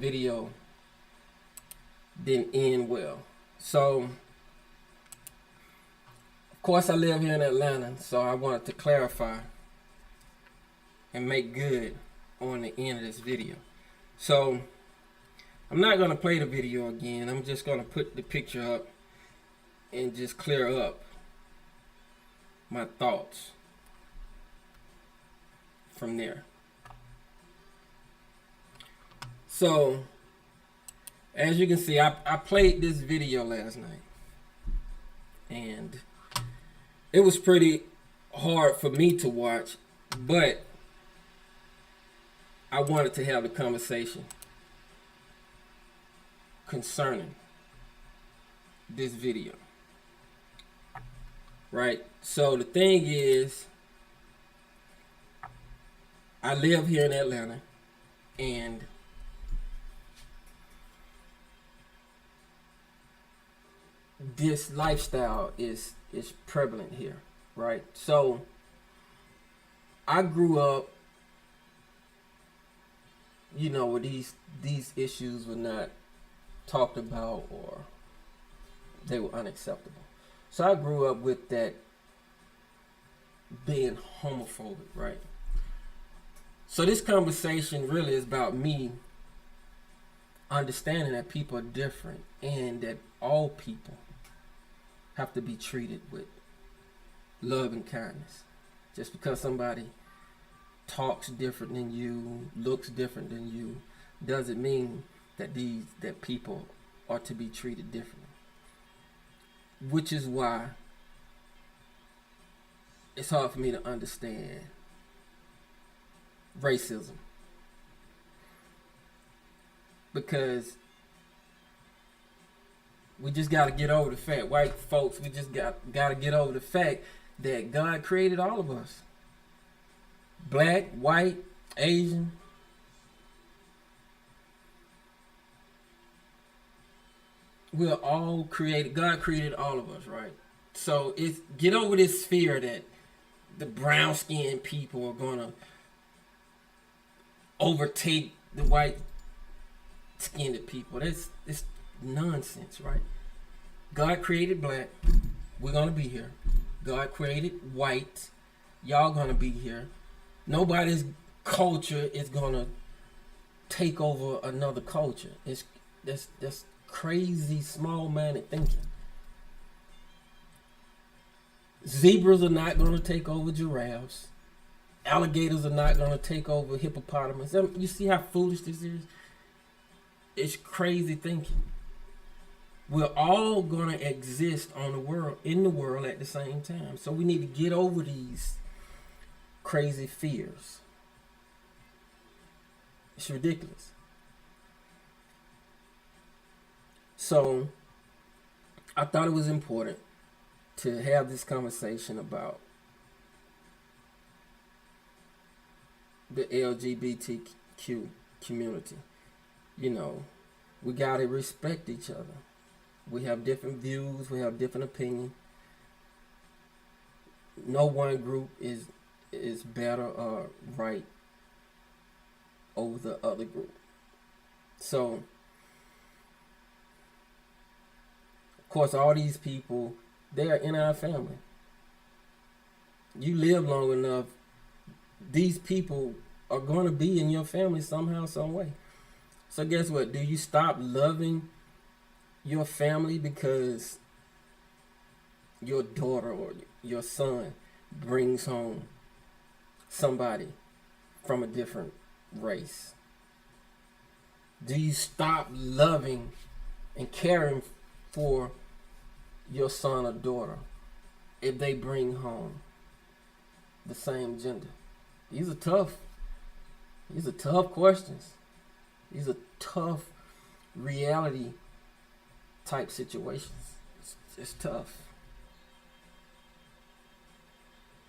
video didn't end well. So, of course, I live here in Atlanta, so I wanted to clarify and make good on the end of this video. So, I'm not going to play the video again. I'm just going to put the picture up and just clear up my thoughts from there. So, as you can see, I played this video last night, and it was pretty hard for me to watch, but I wanted to have a conversation concerning this video. Right? So the thing is, I live here in Atlanta, and this lifestyle is prevalent here, right? So I grew up, you know, where these issues were not talked about, or they were unacceptable. So I grew up with that being homophobic, right? So this conversation really is about me understanding that people are different and that all people have to be treated with love and kindness. Just because somebody talks different than you, looks different than you, doesn't mean that people are to be treated differently. Which is why it's hard for me to understand racism. Because we just got to get over the fact, white folks, we just got to get over the fact that God created all of us. Black, white, Asian. We're all created. God created all of us, right? So it's get over this fear that the brown skinned people are gonna overtake the white skinned people. It's nonsense, right? God created black. We're gonna be here. God created white. Y'all gonna be here. Nobody's culture is gonna take over another culture. That's crazy small-minded thinking. Zebras are not going to take over giraffes. Alligators are not going to take over hippopotamus. You see how foolish this is? It's crazy thinking. We're all going to exist in the world at the same time. So we need to get over these crazy fears. It's ridiculous. So I thought it was important to have this conversation about the LGBTQ community. You know, we gotta respect each other. We have different views, we have different opinions. No one group is better or right over the other group. So of course, all these people, they are in our family. You live long enough, these people are going to be in your family somehow, some way. So guess what? Do you stop loving your family because your daughter or your son brings home somebody from a different race? Do you stop loving and caring for your son or daughter if they bring home the same gender? These are tough questions. These are tough reality type situations. It's tough.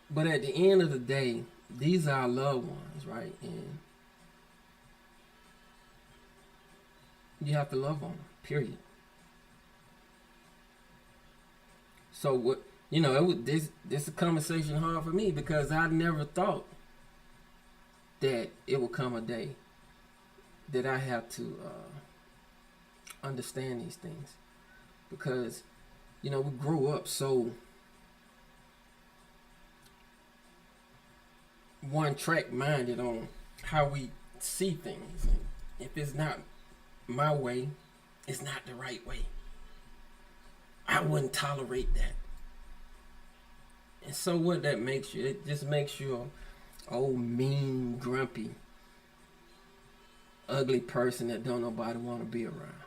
But at the end of the day, these are our loved ones, right? And you have to love on them, period. So what, you know, this is a conversation hard for me because I never thought that it would come a day that I have to understand these things, because we grow up so one track minded on how we see things, and if it's not my way, it's not the right way. I wouldn't tolerate that. And so what that makes you, it just makes you a old mean, grumpy, ugly person that don't nobody want to be around.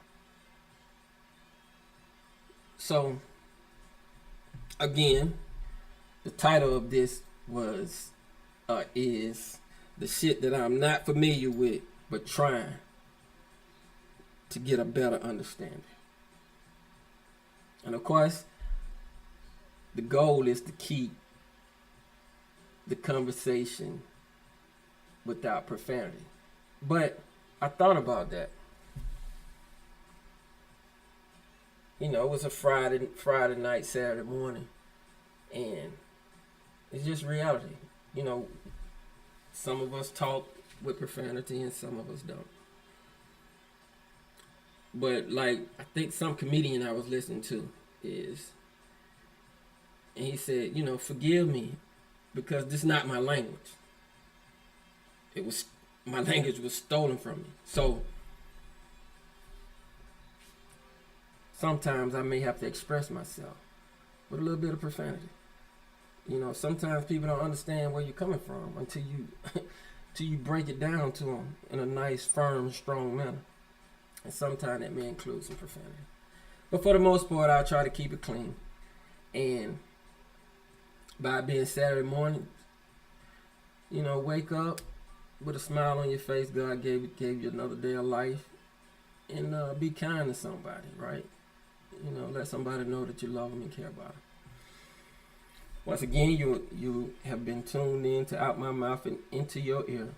So again, the title of this is the shit that I'm not familiar with, but trying to get a better understanding. And of course, the goal is to keep the conversation without profanity. But I thought about that. It was a Friday night, Saturday morning, and it's just reality. Some of us talk with profanity and some of us don't. But I think some comedian I was listening to and he said, forgive me because this is not my language. My language was stolen from me. So sometimes I may have to express myself with a little bit of profanity. Sometimes people don't understand where you're coming from until you break it down to them in a nice, firm, strong manner. And sometimes that may include some profanity. But for the most part, I try to keep it clean. And by being Saturday morning, wake up with a smile on your face. God gave you another day of life. And be kind to somebody, right? Let somebody know that you love them and care about them. Once again, you have been tuned in to Out My Mouth and Into Your Ear,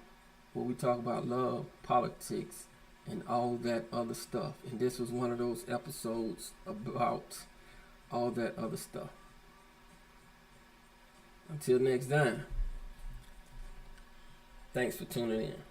where we talk about love, politics, and all that other stuff. And this was one of those episodes about all that other stuff. Until next time, thanks for tuning in.